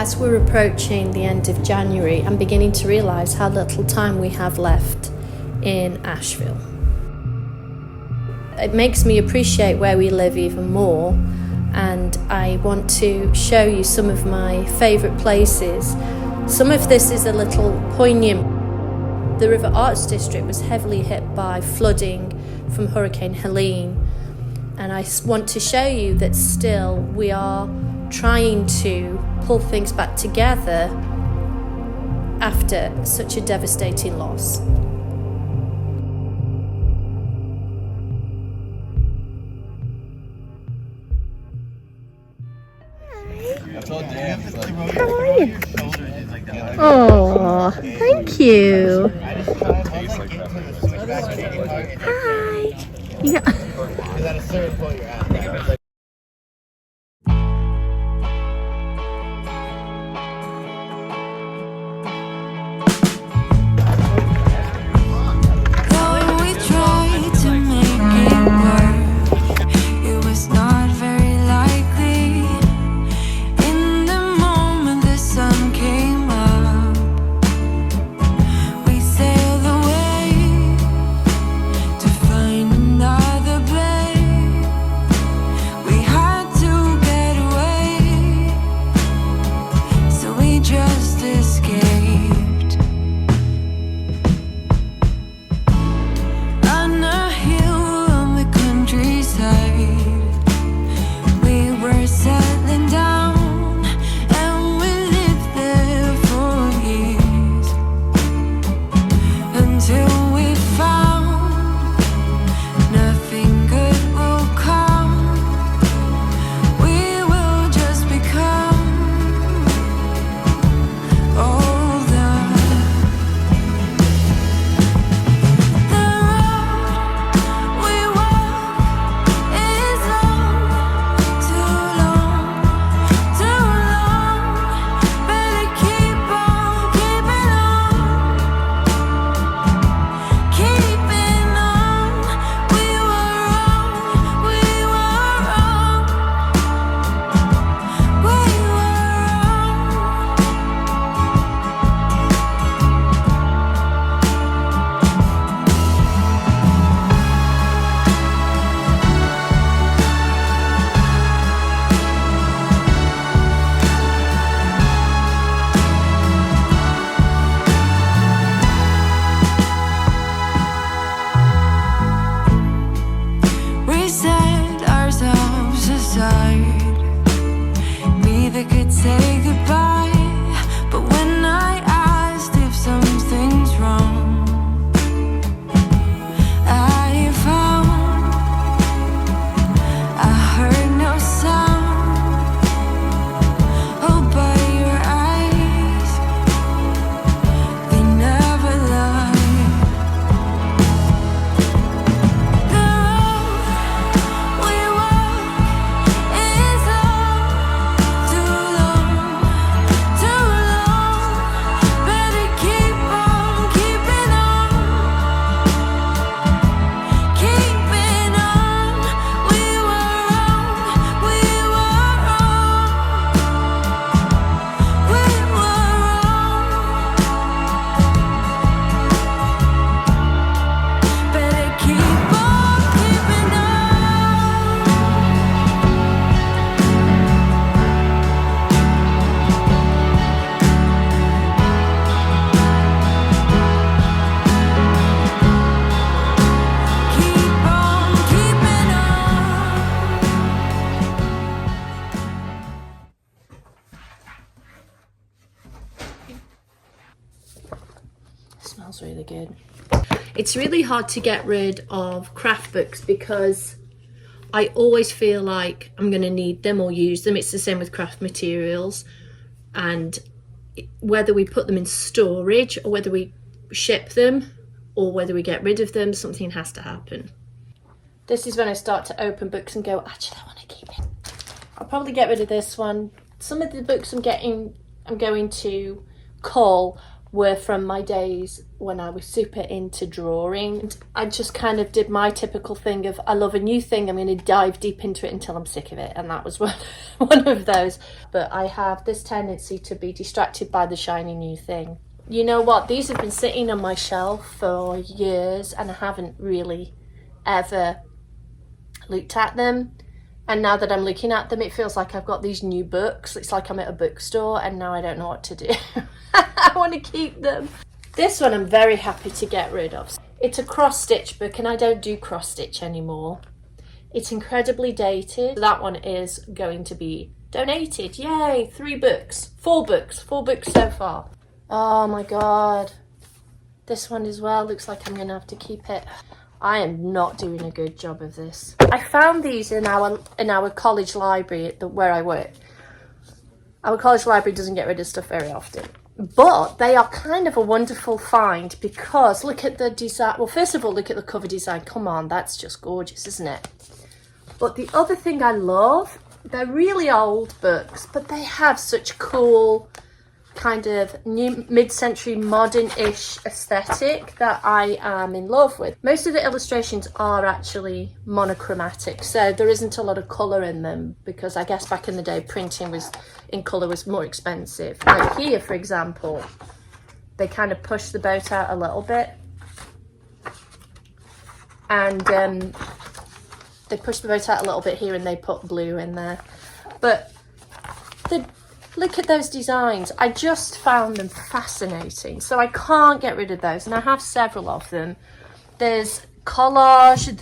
As we're approaching the end of January, I'm beginning to realise how little time we have left in Asheville. It makes me appreciate where we live even more, and I want to show you some of my favourite places. Some of this is a little poignant. The River Arts District was heavily hit by flooding from Hurricane Helene, and I want to show you that still we are trying to pull things back together after such a devastating loss. How are you? Oh, thank you. Hi. Yeah. Smells really good. It's really hard to get rid of craft books because I always feel like I'm going to need them or use them. It's the same with craft materials, and whether we put them in storage or whether we ship them or whether we get rid of them, something has to happen. This is when I start to open books and go, actually I want to keep it. I'll probably get rid of this one. Some of the books I'm going to cull, were from my days when I was super into drawing. And I just kind of did my typical thing of, I love a new thing, I'm going to dive deep into it until I'm sick of it. And that was one of those. But I have this tendency to be distracted by the shiny new thing. You know what? These have been sitting on my shelf for years and I haven't really ever looked at them. And now that I'm looking at them, it feels like I've got these new books. It's like I'm at a bookstore and now I don't know what to do. I want to keep them. This one I'm very happy to get rid of. It's a cross-stitch book and I don't do cross-stitch anymore. It's incredibly dated. That one is going to be donated. Yay, 3 books. 4 books. 4 books so far. Oh my God. This one as well. Looks like I'm going to have to keep it. I am not doing a good job of this. I found these in our college library where I work. Our college library doesn't get rid of stuff very often. But they are kind of a wonderful find because look at the design. Well, first of all, look at the cover design. Come on, that's just gorgeous, isn't it? But the other thing I love, they're really old books, but they have such cool kind of new mid-century modern-ish aesthetic that I am in love with. Most of the illustrations are actually monochromatic, so there isn't a lot of colour in them because I guess back in the day printing in colour was more expensive. Like here, for example, they kind of push the boat out a little bit and they push the boat out a little bit here and they put blue in there. But look at those designs. I just found them fascinating. So I can't get rid of those. And I have several of them. There's collage.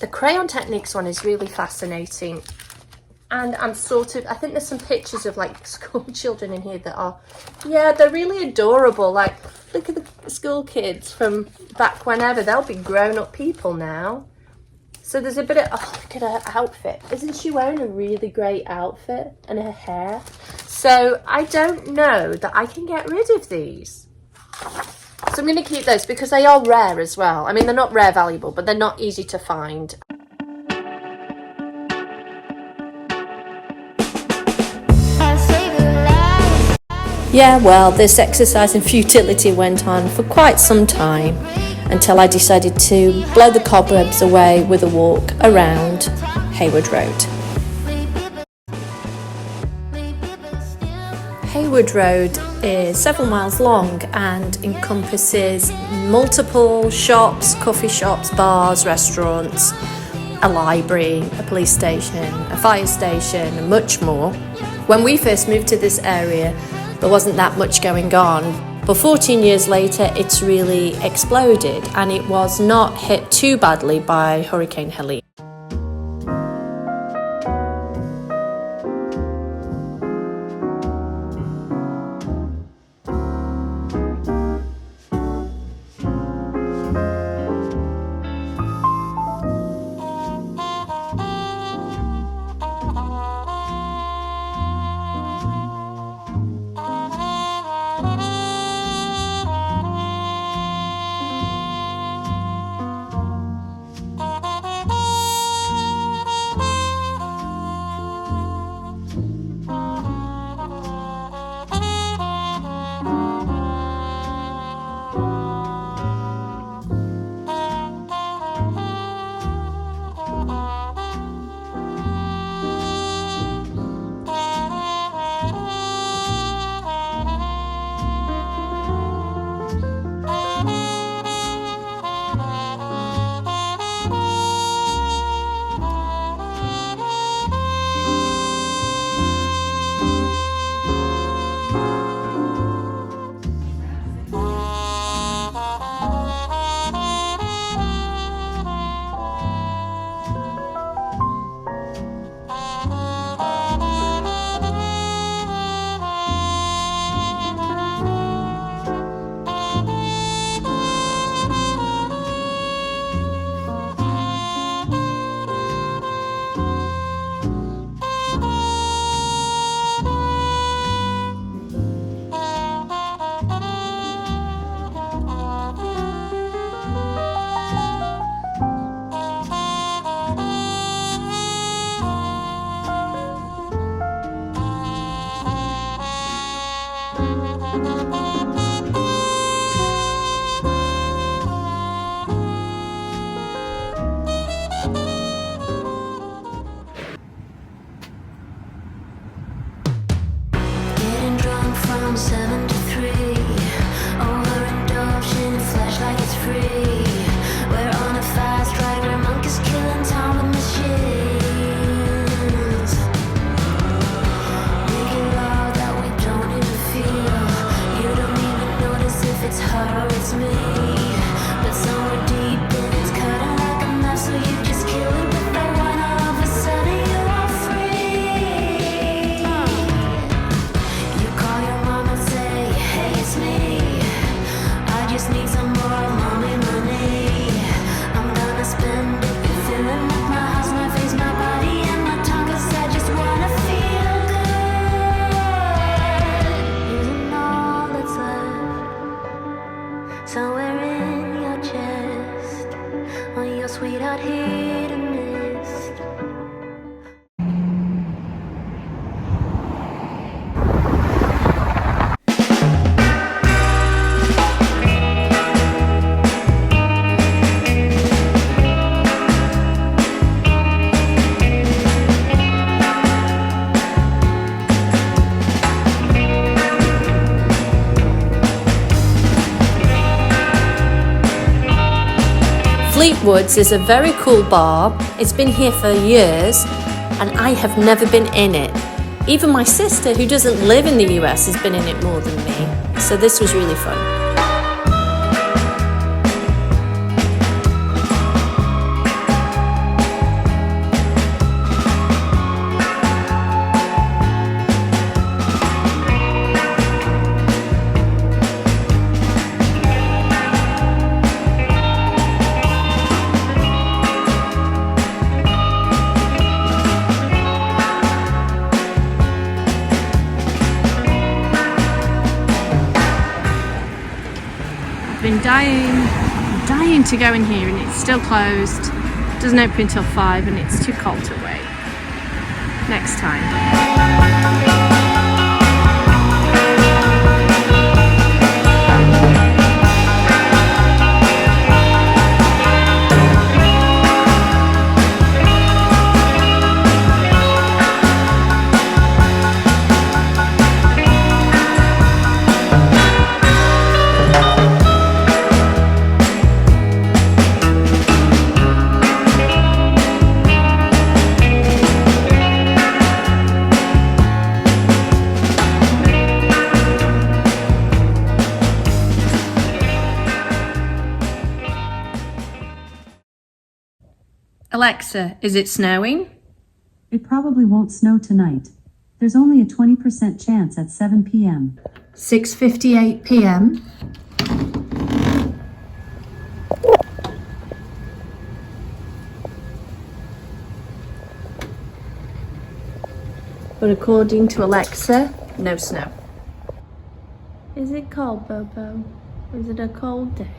The crayon techniques one is really fascinating. And I think there's some pictures of like school children in here that are, yeah, they're really adorable. Like, look at the school kids from back whenever. They'll be grown-up people now. So there's a bit of, oh, look at her outfit. Isn't she wearing a really great outfit? And her hair. So I don't know that I can get rid of these. So I'm going to keep those because they are rare as well. I mean, they're not rare valuable, but they're not easy to find. Yeah, well, this exercise in futility went on for quite some time until I decided to blow the cobwebs away with a walk around Haywood Road. Haywood Road is 7 miles long and encompasses multiple shops, coffee shops, bars, restaurants, a library, a police station, a fire station, and much more. When we first moved to this area, there wasn't that much going on. But 14 years later, it's really exploded and it was not hit too badly by Hurricane Helene. Fleetwood's is a very cool bar. It's been here for years and I have never been in it. Even my sister, who doesn't live in the US, has been in it more than me. So this was really fun. Been dying to go in here and it's still closed. Doesn't open until 5 and it's too cold to wait. Next time. Alexa, is it snowing? It probably won't snow tonight. There's only a 20% chance at 7 p.m. 6:58 p.m. But according to Alexa, no snow. Is it cold, Bobo? Or is it a cold day?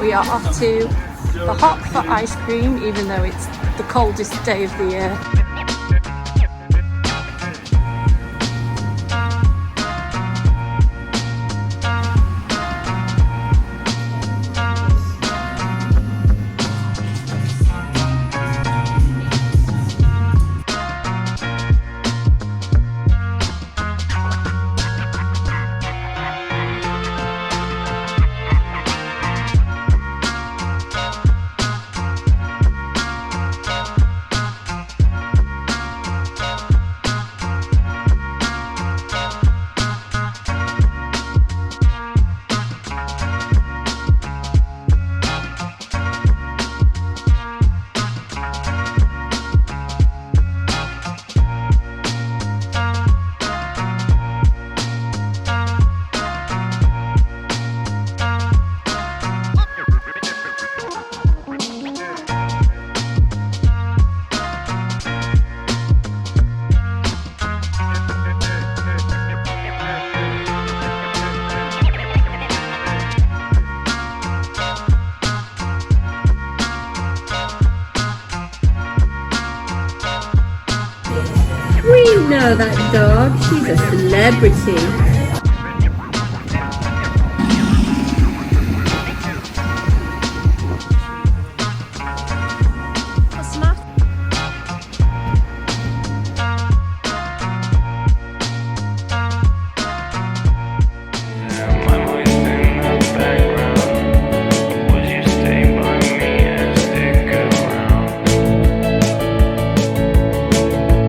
We are off to the Hop for ice cream, even though it's the coldest day of the year. We know that dog. She's a celebrity.